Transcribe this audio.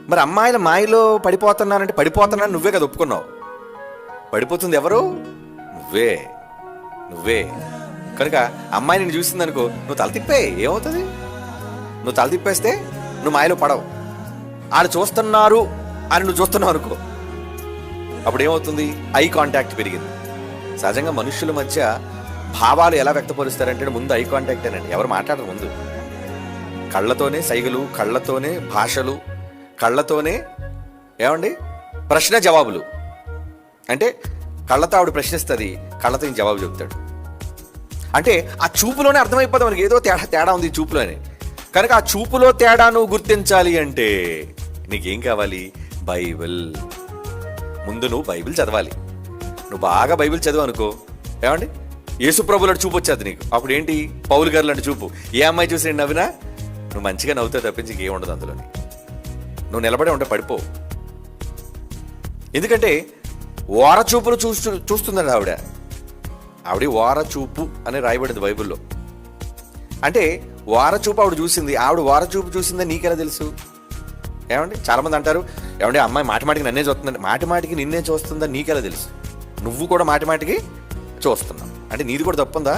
మరి అమ్మాయిల మాయలో పడిపోతున్నానంటే పడిపోతున్నాను నువ్వే కదా ఒప్పుకున్నావు. పడిపోతుంది ఎవరు? నువ్వే నువ్వే. కనుక అమ్మాయి నేను చూసింది అనుకో, నువ్వు తల తిప్పే, ఏమవుతుంది? నువ్వు తల తిప్పేస్తే నువ్వు మాయలో పడవు. వాళ్ళు చూస్తున్నారు అని నువ్వు చూస్తున్నావు అనుకో, అప్పుడు ఏమవుతుంది? ఐ కాంటాక్ట్ పెరిగింది. సహజంగా మనుషుల మధ్య భావాలు ఎలా వ్యక్తపరుస్తారంటే ముందు ఐ కాంటాక్టేనండి. ఎవరు మాట్లాడరు ముందు. కళ్ళతోనే సైగలు, కళ్ళతోనే భాషలు, కళ్ళతోనే ఏమండి ప్రశ్న జవాబులు. అంటే కళ్ళతో ఆవిడ ప్రశ్నిస్తుంది, కళ్ళతో ఇంక జవాబు చెప్తాడు. అంటే ఆ చూపులోనే అర్థమైపోతుంది మనకి ఏదో తేడా ఉంది చూపులోనే. కనుక ఆ చూపులో తేడా నువ్వు గుర్తించాలి అంటే నీకేం కావాలి? బైబిల్. ముందు నువ్వు బైబిల్ చదవాలి. నువ్వు బాగా బైబిల్ చదువు అనుకో, ఏమండి యేసుప్రభు లాంటి చూపు వచ్చేది నీకు. అప్పుడు ఏంటి? పౌలు గారు లాంటి చూపు. ఏ అమ్మాయి చూసి నేను నవ్వినా నువ్వు మంచిగా నవ్వుతావు తప్పించి ఇంకేం ఉండదు అందులోని. నువ్వు నిలబడే ఉంటే పడిపోవు. ఎందుకంటే ఓర చూపులు చూస్తుందండి ఆవిడ ఓర చూపు అని రాయబడింది బైబిల్లో. అంటే ఓర చూపు ఆవిడ చూసింది. ఆవిడ ఓర చూపు చూసిందని నీకెలా తెలుసు? ఏమండి చాలామంది అంటారు, ఏమంటే అమ్మాయి మాటిమాటికి నన్నే చూస్తుందండి. మాటిమాటికి నిన్నే చూస్తుందని నీకెలా తెలుసు? నువ్వు కూడా మాటిమాటికి చూస్తున్నావు అంటే నీది కూడా తప్పుందా?